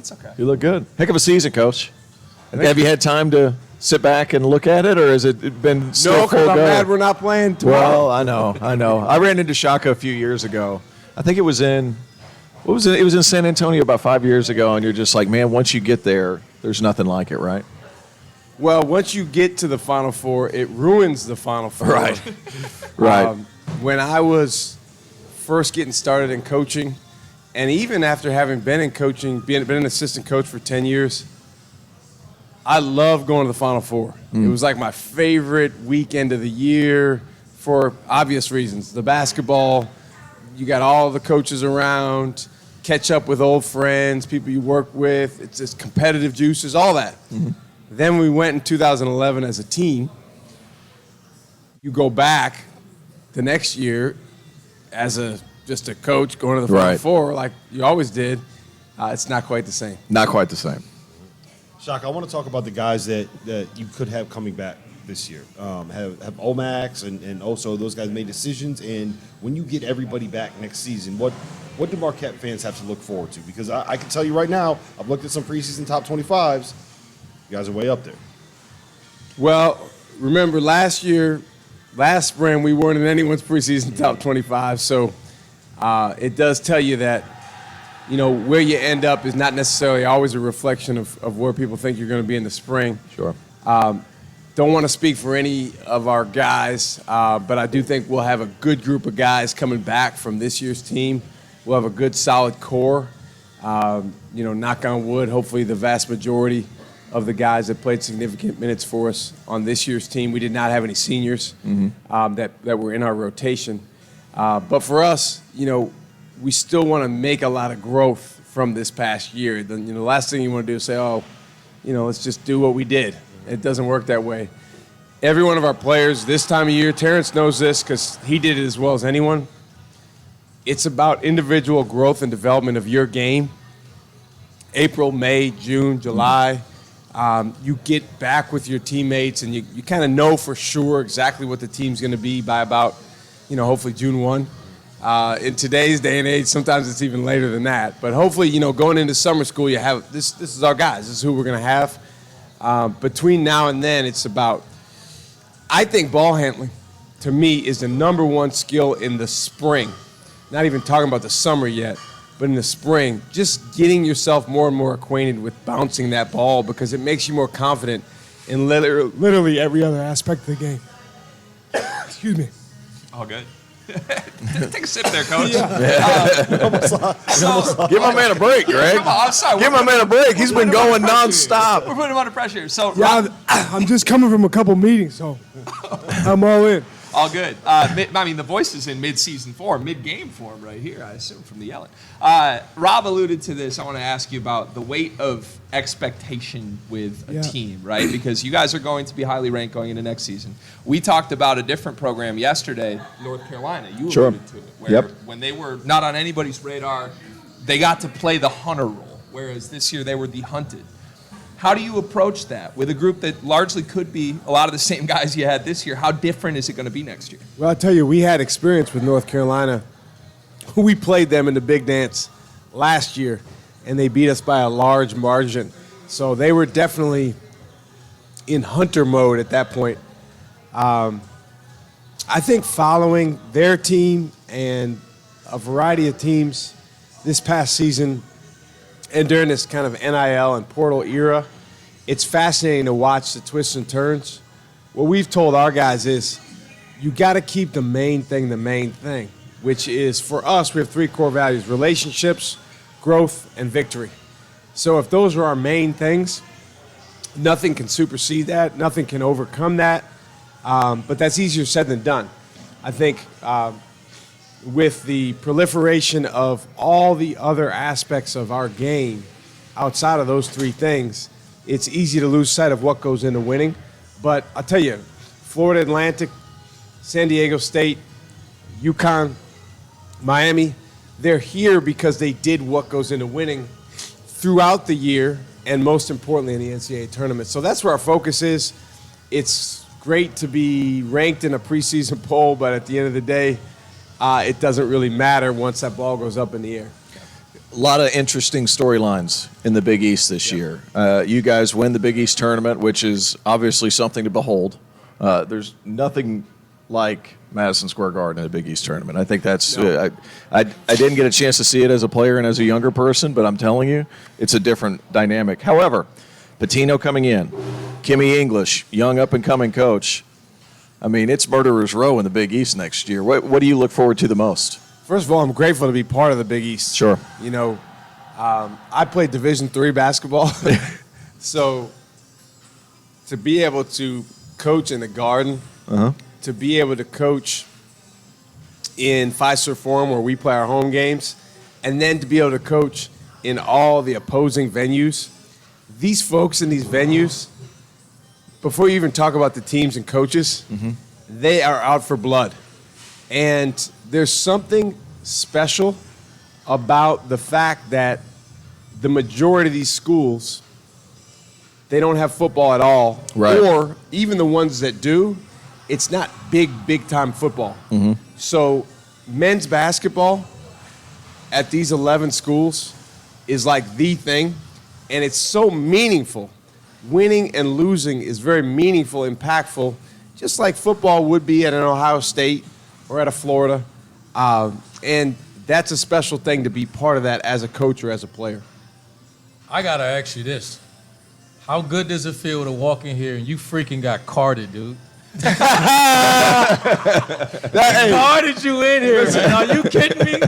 It's okay. You look good. Heck of a season, Coach. Have you had time to sit back and look at it, or has it been still No, full because I'm go? mad we're not playing tomorrow. Well, I know. I ran into Shaka a few years ago. I think it was in – what was it? It was in San Antonio about 5 years ago, and you're just like, man, once you get there, there's nothing like it, right? Well, once you get to the Final Four, it ruins the Final Four. Right. Right. When I was first getting started in coaching, and even after having been in coaching, been an assistant coach for 10 years, I loved going to the Final Four. It was like my favorite weekend of the year for obvious reasons. The basketball, you got all the coaches around, catch up with old friends, people you work with. It's just competitive juices, all that. Then we went in 2011 as a team. You go back the next year as just a coach going to the Final Four like you always did. It's not quite the same. Not quite the same. Shaka, I want to talk about the guys that you could have coming back this year. Have Omax and also those guys made decisions. And when you get everybody back next season, what do Marquette fans have to look forward to? Because I can tell you right now, I've looked at some preseason top 25s. You guys are way up there. Well, remember last spring, we weren't in anyone's preseason top 25. So it does tell you that, where you end up is not necessarily always a reflection of where people think you're going to be in the spring. Sure. Don't want to speak for any of our guys, but I do think we'll have a good group of guys coming back from this year's team. We'll have a good, solid core. Knock on wood, hopefully the vast majority of the guys that played significant minutes for us on this year's team. We did not have any seniors that were in our rotation. But for us, we still want to make a lot of growth from this past year. The last thing you want to do is say, let's just do what we did. It doesn't work that way. Every one of our players this time of year, Terrence knows this because he did it as well as anyone, it's about individual growth and development of your game. April, May, June, July, you get back with your teammates and you kind of know for sure exactly what the team's going to be by about, hopefully June 1. In today's day and age, sometimes it's even later than that. But hopefully, going into summer school, you have this is our guys. This is who we're going to have. Between now and then, it's about, I think ball handling, to me, is the number one skill in the spring. Not even talking about the summer yet, but in the spring, just getting yourself more and more acquainted with bouncing that ball because it makes you more confident in literally every other aspect of the game. Excuse me. All good. Take a sip there, Coach. Give my man a break, Greg. Come on, I'm sorry. Give my man a break. He's been going nonstop. We're putting him under pressure. So, I'm just coming from a couple meetings, so I'm all in. All good. The voice is in mid-season form, mid-game form right here, I assume, from the yelling. Rob alluded to this. I want to ask you about the weight of expectation with a team, right? Because you guys are going to be highly ranked going into next season. We talked about a different program yesterday, North Carolina. You alluded to it, where when they were not on anybody's radar, they got to play the hunter role, whereas this year they were the hunted. How do you approach that with a group that largely could be a lot of the same guys you had this year? How different is it going to be next year? Well, I'll tell you, we had experience with North Carolina. We played them in the Big Dance last year, and they beat us by a large margin. So they were definitely in hunter mode at that point. I think following their team and a variety of teams this past season and during this kind of NIL and portal era, it's fascinating to watch the twists and turns. What we've told our guys is you got to keep the main thing, which is for us, we have three core values: relationships, growth, and victory. So if those are our main things, nothing can supersede that, nothing can overcome that, but that's easier said than done. I think with the proliferation of all the other aspects of our game outside of those three things, it's easy to lose sight of what goes into winning. But I'll tell you, Florida Atlantic, San Diego State, UConn, Miami, they're here because they did what goes into winning throughout the year and most importantly in the NCAA tournament. So that's where our focus is. It's great to be ranked in a preseason poll, but at the end of the day, it doesn't really matter once that ball goes up in the air. A lot of interesting storylines in the Big East this year. You guys win the Big East tournament, which is obviously something to behold. There's nothing like Madison Square Garden in the Big East tournament. I think that's I didn't get a chance to see it as a player and as a younger person, but I'm telling you, it's a different dynamic. However, Patino coming in, Kimmy English, young up-and-coming coach. I mean, it's Murderer's Row in the Big East next year. What do you look forward to the most? First of all, I'm grateful to be part of the Big East. Sure. You know, I played Division III basketball, so to be able to coach in the Garden, to be able to coach in Fiserv Forum where we play our home games, and then to be able to coach in all the opposing venues. These folks in these venues, before you even talk about the teams and coaches, they are out for blood. And there's something special about the fact that the majority of these schools, they don't have football at all. Right. Or even the ones that do, it's not big time football. So men's basketball at these 11 schools is like the thing, and it's so meaningful. Winning and losing is very meaningful, impactful, just like football would be at an Ohio State or at a Florida. And that's a special thing to be part of that as a coach or as a player. I got to ask you this. How good does it feel to walk in here and you freaking got carded, dude? Carded you in here, man. Are you kidding me?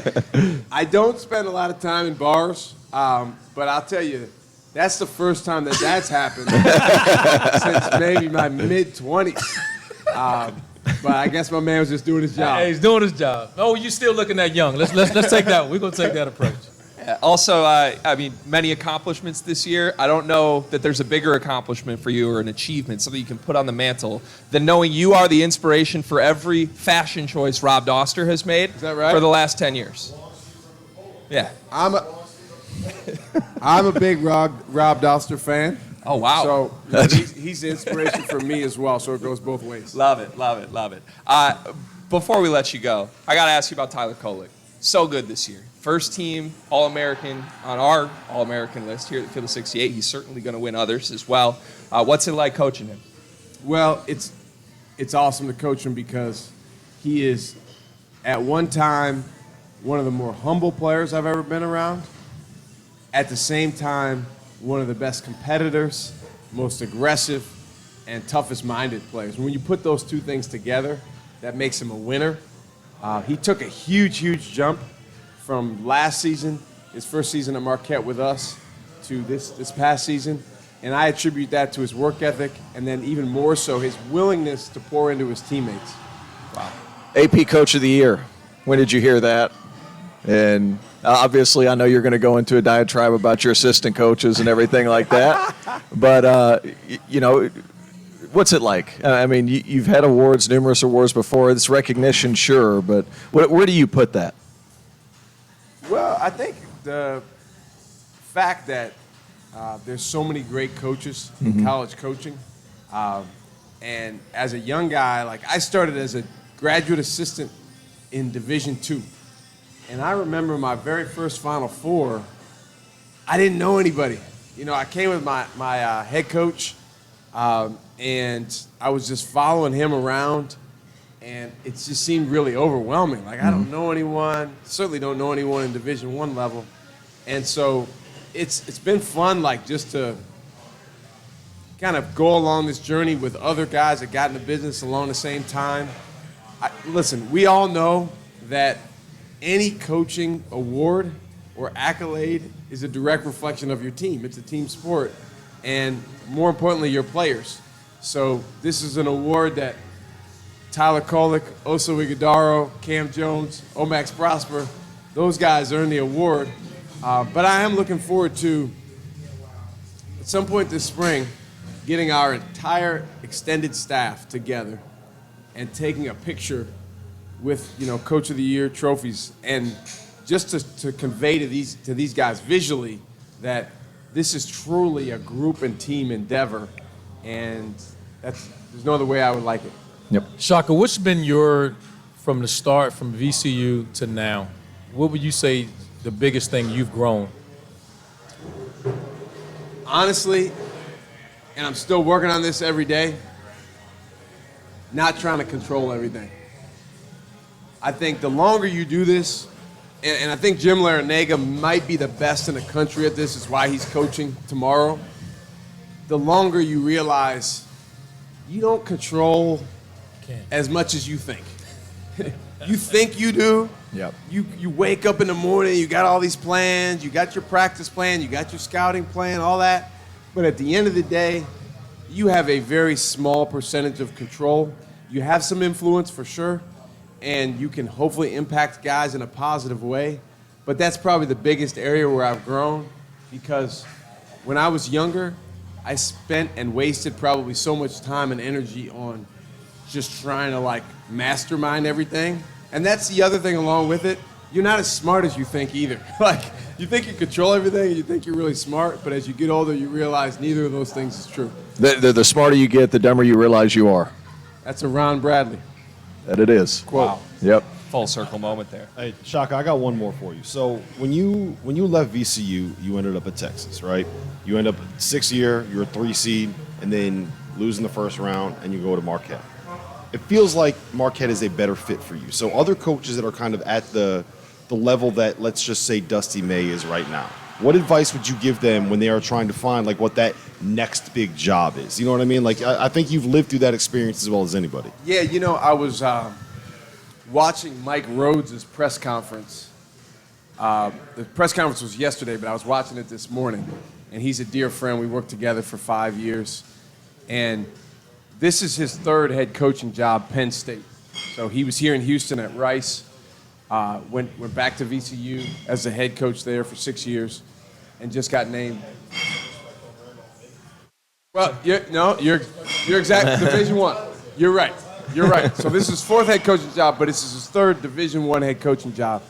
I don't spend a lot of time in bars, but I'll tell you, that's the first time that's happened since maybe my mid-20s. But I guess my man was just doing his job. Hey, he's doing his job. Oh, you still looking that young. Let's take that. We're gonna take that approach. Also, I mean, many accomplishments this year. I don't know that there's a bigger accomplishment for you or an achievement, something you can put on the mantle, than knowing you are the inspiration for every fashion choice Rob Dauster has made. Is that right? For the last 10 years. Yeah. I'm a big Rob Dauster fan. Oh, wow. So he's the inspiration for me as well, so it goes both ways. Love it, love it, love it. Before we let you go, I got to ask you about Tyler Kolek. So good this year. First team All-American on our All-American list here at Field of 68. He's certainly going to win others as well. What's it like coaching him? Well, it's awesome to coach him because he is, at one time, one of the more humble players I've ever been around. At the same time, one of the best competitors, most aggressive, and toughest-minded players. When you put those two things together, that makes him a winner. He took a huge jump from last season, his first season at Marquette with us, to this past season. And I attribute that to his work ethic, and then even more so, his willingness to pour into his teammates. Wow. AP Coach of the Year. When did you hear that? And obviously, I know you're going to go into a diatribe about your assistant coaches and everything like that. But, you know, what's it like? I mean, you've had awards, numerous awards before. It's recognition, sure, but where do you put that? Well, I think the fact that there's so many great coaches in college coaching, and as a young guy, like I started as a graduate assistant in Division II, and I remember my very first Final Four. I didn't know anybody. You know, I came with my head coach, and I was just following him around. And it just seemed really overwhelming. Like, I don't know anyone, certainly don't know anyone in Division I level. And so it's been fun, like, just to kind of go along this journey with other guys that got in the business along the same time. Listen, we all know that any coaching award or accolade is a direct reflection of your team. It's a team sport. And more importantly, your players. So this is an award that Tyler Kolek, Oso Ighodaro, Cam Jones, Omax Prosper, those guys earned the award. But I am looking forward to, at some point this spring, getting our entire extended staff together and taking a picture with, you know, Coach of the Year trophies, and just to convey to these guys visually that this is truly a group and team endeavor, and there's no other way I would like it. Yep. Shaka, what's been from the start, from VCU to now, what would you say the biggest thing you've grown? Honestly, and I'm still working on this every day, not trying to control everything. I think the longer you do this, and I think Jim Larinaga might be the best in the country at this, is why he's coaching tomorrow. The longer you realize you don't control as much as you think. You think you do. Yep. You wake up in the morning, you got all these plans, you got your practice plan, you got your scouting plan, all that. But at the end of the day, you have a very small percentage of control. You have some influence for sure, and you can hopefully impact guys in a positive way. But that's probably the biggest area where I've grown, because when I was younger, I spent and wasted probably so much time and energy on just trying to like mastermind everything. And that's the other thing along with it. You're not as smart as you think either. Like, you think you control everything and you think you're really smart, but as you get older, you realize neither of those things is true. The smarter you get, the dumber you realize you are. That's a Ron Bradley That it is. quote. Wow. Yep. Full circle moment there. Hey, Shaka, I got one more for you. So when you left VCU, you ended up at Texas, right? You end up 6th year, you're a 3 seed, and then losing the first round, and you go to Marquette. It feels like Marquette is a better fit for you. So other coaches that are kind of at the level that, let's just say, Dusty May is right now, what advice would you give them when they are trying to find like what that next big job is? You know what I mean? Like, I think you've lived through that experience as well as anybody. Yeah, you know, I was watching Mike Rhodes' press conference. The press conference was yesterday, but I was watching it this morning. And he's a dear friend. We worked together for 5 years. And this is his 3rd head coaching job, Penn State. So he was here in Houston at Rice, went back to VCU as the head coach there for 6 years, and just got named. Well, you're exact. Division I. You're right. You're right. So this is his 4th head coaching job, but this is his 3rd Division I head coaching job.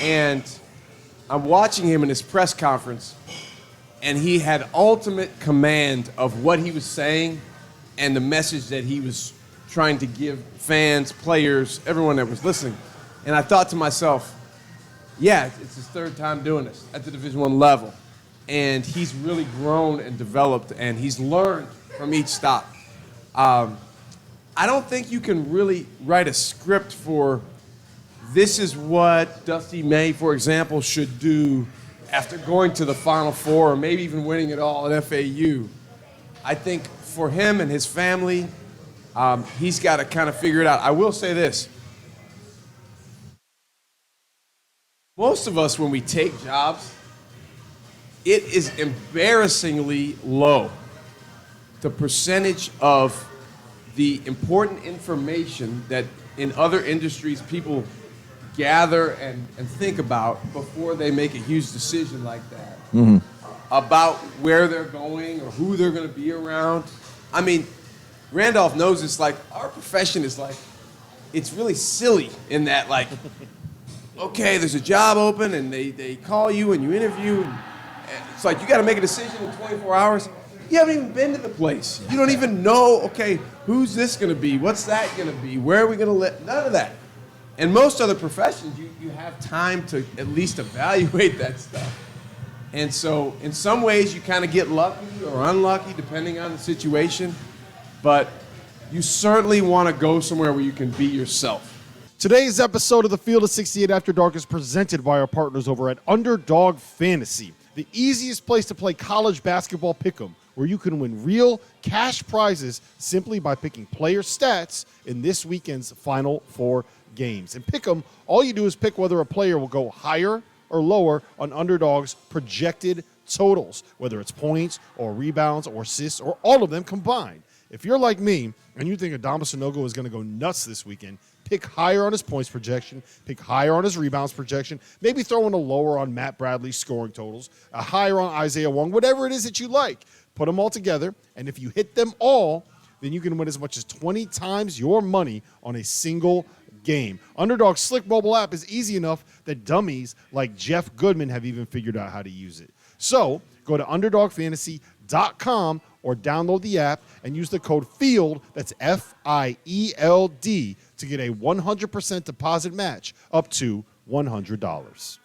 And I'm watching him in his press conference, and he had ultimate command of what he was saying and the message that he was trying to give fans, players, everyone that was listening. And I thought to myself, yeah, it's his 3rd time doing this at the Division I level. And he's really grown and developed, and he's learned from each stop. I don't think you can really write a script for this is what Dusty May, for example, should do after going to the Final Four or maybe even winning it all at FAU. I think for him and his family, he's got to kind of figure it out. I will say this. Most of us, when we take jobs, it is embarrassingly low, the percentage of the important information that in other industries people gather and think about before they make a huge decision like that about where they're going or who they're going to be around. I mean, Randolph knows it's like our profession is like, it's really silly in that, like, okay, there's a job open and they call you and you interview. And it's like you got to make a decision in 24 hours. You haven't even been to the place. You don't even know, okay, who's this going to be? What's that going to be? Where are we going to live? None of that. In most other professions, you have time to at least evaluate that stuff. And so in some ways, you kind of get lucky or unlucky, depending on the situation. But you certainly want to go somewhere where you can be yourself. Today's episode of the Field of 68 After Dark is presented by our partners over at Underdog Fantasy, the easiest place to play college basketball pick'em, where you can win real cash prizes simply by picking player stats in this weekend's Final Four games. And pick'em, all you do is pick whether a player will go higher or lower on Underdog's projected totals, whether it's points or rebounds or assists or all of them combined. If you're like me and you think Adama Sanogo is going to go nuts this weekend, pick higher on his points projection, pick higher on his rebounds projection, maybe throw in a lower on Matt Bradley's scoring totals, a higher on Isaiah Wong, whatever it is that you like. Put them all together, and if you hit them all, then you can win as much as 20 times your money on a single game. Underdog's slick mobile app is easy enough that dummies like Jeff Goodman have even figured out how to use it. So go to UnderdogFantasy.com or download the app and use the code FIELD, that's FIELD, to get a 100% deposit match up to $100.